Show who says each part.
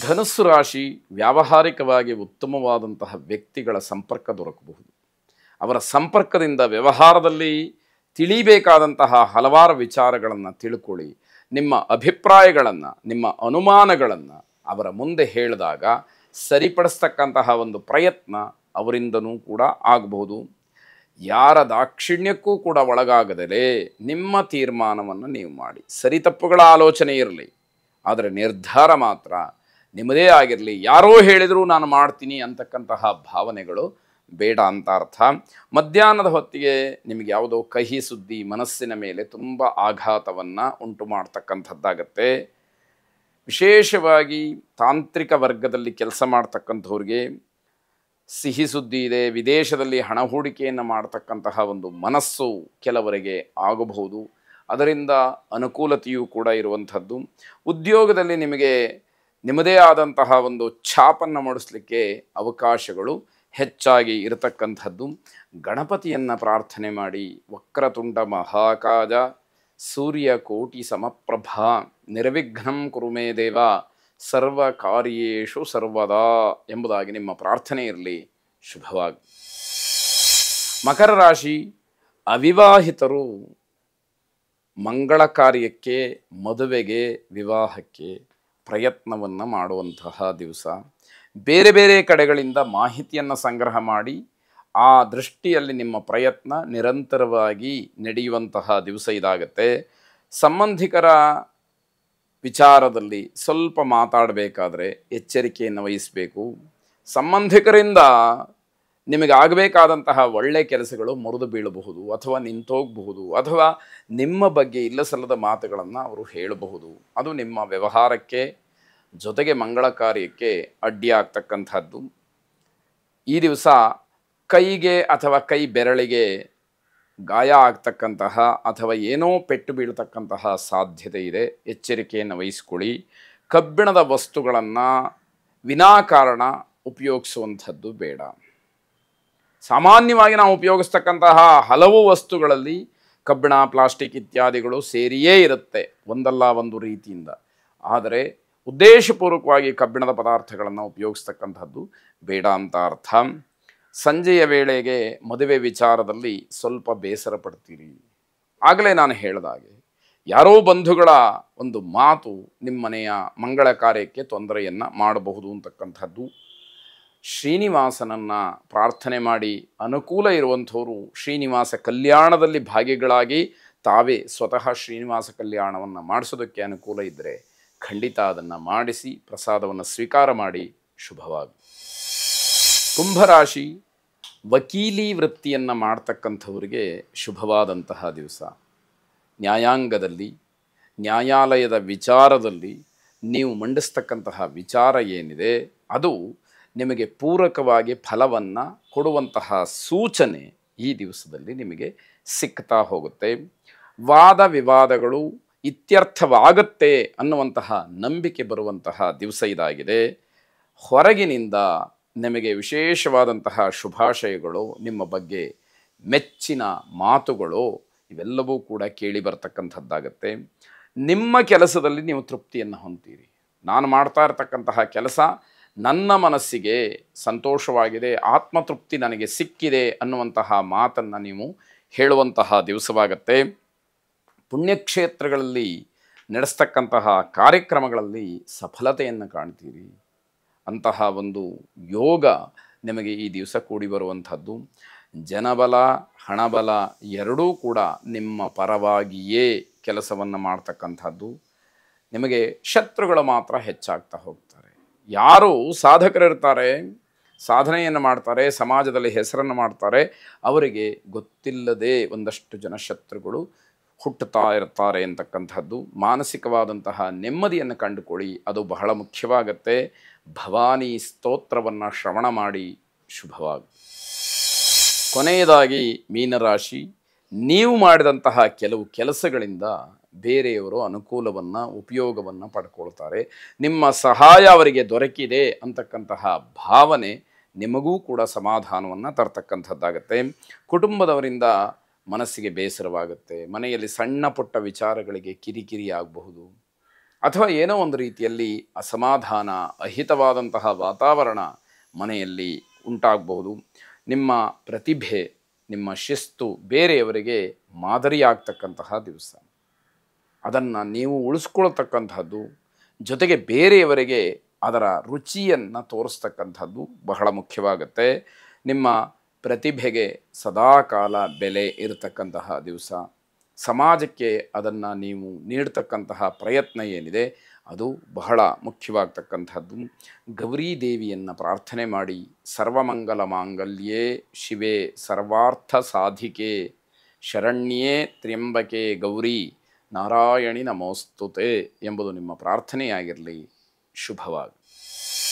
Speaker 1: ಧನುಸ್ಸು ರಾಶಿ ವ್ಯಾವಹಾರಿಕವಾಗಿ ಉತ್ತಮವಾದಂತಹ ವ್ಯಕ್ತಿಗಳ ಸಂಪರ್ಕ ದೊರಕಬಹುದು. ಅವರ ಸಂಪರ್ಕದಿಂದ ವ್ಯವಹಾರದಲ್ಲಿ ತಿಳಿಬೇಕಾದಂತಹ ಹಲವಾರು ವಿಚಾರಗಳನ್ನು ತಿಳ್ಕೊಳ್ಳಿ. ನಿಮ್ಮ ಅಭಿಪ್ರಾಯಗಳನ್ನು, ನಿಮ್ಮ ಅನುಮಾನಗಳನ್ನು ಅವರ ಮುಂದೆ ಹೇಳಿದಾಗ ಸರಿಪಡಿಸ್ತಕ್ಕಂತಹ ಒಂದು ಪ್ರಯತ್ನ ಅವರಿಂದನೂ ಕೂಡ ಆಗಬಹುದು. ಯಾರ ದಾಕ್ಷಿಣ್ಯಕ್ಕೂ ಕೂಡ ಒಳಗಾಗದಲೇ ನಿಮ್ಮ ತೀರ್ಮಾನವನ್ನು ನೀವು ಮಾಡಿ. ಸರಿ ತಪ್ಪುಗಳ ಆಲೋಚನೆ ಇರಲಿ, ಆದರೆ ನಿರ್ಧಾರ ಮಾತ್ರ ನಿಮ್ಮದೇ ಆಗಿರಲಿ. ಯಾರೋ ಹೇಳಿದರೂ ನಾನು ಮಾಡ್ತೀನಿ ಅಂತಕ್ಕಂತಹ ಭಾವನೆಗಳು ಬೇಡ ಅಂತ ಅರ್ಥ. ಮಧ್ಯಾಹ್ನದ ಹೊತ್ತಿಗೆ ನಿಮಗೆ ಯಾವುದೋ ಕಹಿ ಸುದ್ದಿ ಮನಸ್ಸಿನ ಮೇಲೆ ತುಂಬ ಆಘಾತವನ್ನು ಉಂಟು ಮಾಡ್ತಕ್ಕಂಥದ್ದಾಗತ್ತೆ. ವಿಶೇಷವಾಗಿ ತಾಂತ್ರಿಕ ವರ್ಗದಲ್ಲಿ ಕೆಲಸ ಮಾಡ್ತಕ್ಕಂಥವ್ರಿಗೆ ಸಿಹಿ ಸುದ್ದಿ ಇದೆ. ವಿದೇಶದಲ್ಲಿ ಹಣ ಹೂಡಿಕೆಯನ್ನು ಮಾಡ್ತಕ್ಕಂತಹ ಒಂದು ಮನಸ್ಸು ಕೆಲವರಿಗೆ ಆಗಬಹುದು. ಅದರಿಂದ ಅನುಕೂಲತೆಯೂ ಕೂಡ ಇರುವಂಥದ್ದು. ಉದ್ಯೋಗದಲ್ಲಿ ನಿಮಗೆ ನಿಮ್ಮದೇ ಆದಂತಹ ಒಂದು ಛಾಪನ್ನು ಮೂಡಿಸಲಿಕ್ಕೆ ಅವಕಾಶಗಳು ಹೆಚ್ಚಾಗಿ ಇರತಕ್ಕಂಥದ್ದು. ಗಣಪತಿಯನ್ನು ಪ್ರಾರ್ಥನೆ ಮಾಡಿ. ವಕ್ರತುಂಡ ಮಹಾಕಾಜ ಸೂರ್ಯಕೋಟಿ ಸಮಪ್ರಭಾ ನಿರ್ವಿಘ್ನಂ ಕುರು ಮೇ ದೇವ ಸರ್ವ ಕಾರ್ಯೇಷು ಸರ್ವದಾ ಎಂಬುದಾಗಿ ನಿಮ್ಮ ಪ್ರಾರ್ಥನೆ ಇರಲಿ. ಶುಭವಾಗಿ. ಮಕರ ರಾಶಿ ಅವಿವಾಹಿತರು ಮಂಗಳ ಕಾರ್ಯಕ್ಕೆ, ಮದುವೆಗೆ, ವಿವಾಹಕ್ಕೆ ಪ್ರಯತ್ನವನ್ನು ಮಾಡುವಂತಹ ದಿವಸ. ಬೇರೆ ಬೇರೆ ಕಡೆಗಳಿಂದ ಮಾಹಿತಿಯನ್ನು ಸಂಗ್ರಹ ಮಾಡಿ ಆ ದೃಷ್ಟಿಯಲ್ಲಿ ನಿಮ್ಮ ಪ್ರಯತ್ನ ನಿರಂತರವಾಗಿ ನಡೆಯುವಂತಹ ದಿವಸ ಇದಾಗತ್ತೆ. ಸಂಬಂಧಿಕರ ವಿಚಾರದಲ್ಲಿ ಸ್ವಲ್ಪ ಮಾತಾಡಬೇಕಾದ್ರೆ ಎಚ್ಚರಿಕೆಯನ್ನು ವಹಿಸಬೇಕು. ಸಂಬಂಧಿಕರಿಂದ ನಿಮಗೆ ಆಗಬೇಕಾದಂತಹ ಒಳ್ಳೆಯ ಕೆಲಸಗಳು ಮುರಿದು ಬೀಳಬಹುದು, ಅಥವಾ ನಿಂತೋಗಬಹುದು, ಅಥವಾ ನಿಮ್ಮ ಬಗ್ಗೆ ಇಲ್ಲಸಲ್ಲದ ಮಾತುಗಳನ್ನು ಅವರು ಹೇಳಬಹುದು. ಅದು ನಿಮ್ಮ ವ್ಯವಹಾರಕ್ಕೆ ಜೊತೆಗೆ ಮಂಗಳ ಕಾರ್ಯಕ್ಕೆ ಅಡ್ಡಿಯಾಗ್ತಕ್ಕಂಥದ್ದು. ಈ ದಿವಸ ಕೈಗೆ ಅಥವಾ ಕೈ ಬೆರಳಿಗೆ ಗಾಯ ಆಗ್ತಕ್ಕಂತಹ ಅಥವಾ ಏನೋ ಪೆಟ್ಟು ಬೀಳ್ತಕ್ಕಂತಹ ಸಾಧ್ಯತೆ ಇದೆ. ಎಚ್ಚರಿಕೆಯನ್ನು ವಹಿಸ್ಕೊಳ್ಳಿ. ಕಬ್ಬಿಣದ ವಸ್ತುಗಳನ್ನು ವಿನಾಕಾರಣ ಉಪಯೋಗಿಸುವಂಥದ್ದು ಬೇಡ. ಸಾಮಾನ್ಯವಾಗಿ ನಾವು ಉಪಯೋಗಿಸ್ತಕ್ಕಂತಹ ಹಲವು ವಸ್ತುಗಳಲ್ಲಿ ಕಬ್ಬಿಣ, ಪ್ಲಾಸ್ಟಿಕ್ ಇತ್ಯಾದಿಗಳು ಸೇರಿಯೇ ಇರುತ್ತೆ ಒಂದಲ್ಲ ಒಂದು ರೀತಿಯಿಂದ. ಆದರೆ ಉದ್ದೇಶಪೂರ್ವಕವಾಗಿ ಕಬ್ಬಿಣದ ಪದಾರ್ಥಗಳನ್ನು ಉಪಯೋಗಿಸ್ತಕ್ಕಂಥದ್ದು ಬೇಡ ಅಂತ ಅರ್ಥ. ಸಂಜೆಯ ವೇಳೆಗೆ ಮದುವೆ ವಿಚಾರದಲ್ಲಿ ಸ್ವಲ್ಪ ಬೇಸರ ಪಡ್ತೀರಿ. ಆಗಲೇ ನಾನು ಹೇಳಿದಾಗೆ ಯಾರೋ ಬಂಧುಗಳ ಒಂದು ಮಾತು ನಿಮ್ಮನೆಯ ಮಂಗಳ ಕಾರ್ಯಕ್ಕೆ ತೊಂದರೆಯನ್ನು ಮಾಡಬಹುದು ಅಂತಕ್ಕಂಥದ್ದು. ಶ್ರೀನಿವಾಸನನ್ನು ಪ್ರಾರ್ಥನೆ ಮಾಡಿ. ಅನುಕೂಲ ಇರುವಂಥವರು ಶ್ರೀನಿವಾಸ ಕಲ್ಯಾಣದಲ್ಲಿ ಭಾಗಿಗಳಾಗಿ ತಾವೇ ಸ್ವತಃ ಶ್ರೀನಿವಾಸ ಕಲ್ಯಾಣವನ್ನು ಮಾಡಿಸೋದಕ್ಕೆ ಅನುಕೂಲ ಇದ್ದರೆ ಖಂಡಿತ ಅದನ್ನು ಮಾಡಿಸಿ ಪ್ರಸಾದವನ್ನು ಸ್ವೀಕಾರ ಮಾಡಿ. ಶುಭವಾಗಿ. ಕುಂಭರಾಶಿ ವಕೀಲಿ ವೃತ್ತಿಯನ್ನು ಮಾಡ್ತಕ್ಕಂಥವರಿಗೆ ಶುಭವಾದಂತಹ ದಿವಸ. ನ್ಯಾಯಾಂಗದಲ್ಲಿ, ನ್ಯಾಯಾಲಯದ ವಿಚಾರದಲ್ಲಿ ನೀವು ಮಂಡಿಸ್ತಕ್ಕಂತಹ ವಿಚಾರ ಏನಿದೆ ಅದು ನಿಮಗೆ ಪೂರಕವಾಗಿ ಫಲವನ್ನು ಕೊಡುವಂತಹ ಸೂಚನೆ ಈ ದಿವಸದಲ್ಲಿ ನಿಮಗೆ ಸಿಗ್ತಾ ಹೋಗುತ್ತೆ. ವಾದ ವಿವಾದಗಳು ಇತ್ಯರ್ಥವಾಗುತ್ತೆ ಅನ್ನುವಂತಹ ನಂಬಿಕೆ ಬರುವಂತಹ ದಿವಸ ಇದಾಗಿದೆ. ಹೊರಗಿನಿಂದ ನಿಮಗೆ ವಿಶೇಷವಾದಂತಹ ಶುಭಾಶಯಗಳು, ನಿಮ್ಮ ಬಗ್ಗೆ ಮೆಚ್ಚಿನ ಮಾತುಗಳು ಇವೆಲ್ಲವೂ ಕೂಡ ಕೇಳಿ ಬರ್ತಕ್ಕಂಥದ್ದಾಗತ್ತೆ. ನಿಮ್ಮ ಕೆಲಸದಲ್ಲಿ ನೀವು ತೃಪ್ತಿಯನ್ನು ಹೊಂತೀರಿ. ನಾನು ಮಾಡ್ತಾ ಇರತಕ್ಕಂತಹ ಕೆಲಸ ನನ್ನ ಮನಸ್ಸಿಗೆ ಸಂತೋಷವಾಗಿದೆ, ಆತ್ಮತೃಪ್ತಿ ನನಗೆ ಸಿಕ್ಕಿದೆ ಅನ್ನುವಂತಹ ಮಾತನ್ನು ನೀವು ಹೇಳುವಂತಹ ದಿವಸವಾಗತ್ತೆ. ಪುಣ್ಯಕ್ಷೇತ್ರಗಳಲ್ಲಿ ನಡೆಸ್ತಕ್ಕಂತಹ ಕಾರ್ಯಕ್ರಮಗಳಲ್ಲಿ ಸಫಲತೆಯನ್ನು ಕಾಣ್ತೀರಿ. ಅಂತಹ ಒಂದು ಯೋಗ ನಿಮಗೆ ಈ ದಿವಸ ಕೂಡಿ ಬರುವಂಥದ್ದು. ಜನಬಲ, ಹಣಬಲ ಎರಡೂ ಕೂಡ ನಿಮ್ಮ ಪರವಾಗಿಯೇ ಕೆಲಸವನ್ನು ಮಾಡ್ತಕ್ಕಂಥದ್ದು. ನಿಮಗೆ ಶತ್ರುಗಳು ಮಾತ್ರ ಹೆಚ್ಚಾಗ್ತಾ ಹೋಗ್ತಾರೆ. ಯಾರು ಸಾಧಕರಿರ್ತಾರೆ, ಸಾಧನೆಯನ್ನು ಮಾಡ್ತಾರೆ, ಸಮಾಜದಲ್ಲಿ ಹೆಸರನ್ನು ಮಾಡ್ತಾರೆ, ಅವರಿಗೆ ಗೊತ್ತಿಲ್ಲದೆ ಒಂದಷ್ಟು ಜನ ಶತ್ರುಗಳು ಹುಟ್ಟುತ್ತಾ ಇರ್ತಾರೆ ಅಂತಕ್ಕಂಥದ್ದು. ಮಾನಸಿಕವಾದಂತಹ ನೆಮ್ಮದಿಯನ್ನು ಕಂಡುಕೊಳ್ಳಿ, ಅದು ಬಹಳ ಮುಖ್ಯವಾಗತ್ತೆ. ಭವಾನಿ ಸ್ತೋತ್ರವನ್ನು ಶ್ರವಣ ಮಾಡಿ. ಶುಭವಾಗಿ. ಕೊನೆಯದಾಗಿ ಮೀನರಾಶಿ, ನೀವು ಮಾಡಿದಂತಹ ಕೆಲವು ಕೆಲಸಗಳಿಂದ ಬೇರೆಯವರು ಅನುಕೂಲವನ್ನು, ಉಪಯೋಗವನ್ನು ಪಡ್ಕೊಳ್ತಾರೆ. ನಿಮ್ಮ ಸಹಾಯ ಅವರಿಗೆ ದೊರಕಿದೆ ಅಂತಕ್ಕಂತಹ ಭಾವನೆ ನಿಮಗೂ ಕೂಡ ಸಮಾಧಾನವನ್ನು ತರ್ತಕ್ಕಂಥದ್ದಾಗತ್ತೆ. ಕುಟುಂಬದವರಿಂದ ಮನಸ್ಸಿಗೆ ಬೇಸರವಾಗುತ್ತೆ. ಮನೆಯಲ್ಲಿ ಸಣ್ಣ ಪುಟ್ಟ ವಿಚಾರಗಳಿಗೆ ಕಿರಿಕಿರಿ ಆಗಬಹುದು. ಅಥವಾ ಏನೋ ಒಂದು ರೀತಿಯಲ್ಲಿ ಅಸಮಾಧಾನ, ಅಹಿತವಾದಂತಹ ವಾತಾವರಣ ಮನೆಯಲ್ಲಿ ಉಂಟಾಗಬಹುದು. ನಿಮ್ಮ ಪ್ರತಿಭೆ, ನಿಮ್ಮ ಶಿಸ್ತು ಬೇರೆಯವರಿಗೆ ಮಾದರಿಯಾಗ್ತಕ್ಕಂತಹ ದಿವಸ. ಅದನ್ನು ನೀವು ಉಳಿಸ್ಕೊಳ್ತಕ್ಕಂಥದ್ದು, ಜೊತೆಗೆ ಬೇರೆಯವರಿಗೆ ಅದರ ರುಚಿಯನ್ನು ತೋರಿಸ್ತಕ್ಕಂಥದ್ದು ಬಹಳ ಮುಖ್ಯವಾಗುತ್ತೆ. ನಿಮ್ಮ ಪ್ರತಿಭೆಗೆ ಸದಾಕಾಲ ಬೆಲೆ ಇರತಕ್ಕಂತಹ ದಿವಸ. ಸಮಾಜಕ್ಕೆ ಅದನ್ನು ನೀವು ನೀಡ್ತಕ್ಕಂತಹ ಪ್ರಯತ್ನ ಏನಿದೆ ಅದು ಬಹಳ ಮುಖ್ಯವಾಗ್ತಕ್ಕಂಥದ್ದು. ಗೌರೀ ದೇವಿಯನ್ನು ಪ್ರಾರ್ಥನೆ ಮಾಡಿ, ಸರ್ವಮಂಗಲ ಮಾಂಗಲ್ಯೇ ಶಿವೆ ಸರ್ವಾರ್ಥ ಸಾಧಿಕೆ ಶರಣ್ಯೇ ತ್ರ್ಯಂಬಕೆ ಗೌರಿ ನಾರಾಯಣಿ ನಮೋಸ್ತುತೆ ಎಂಬುದು ನಿಮ್ಮ ಪ್ರಾರ್ಥನೆಯಾಗಿರಲಿ. ಶುಭವಾಗಿ.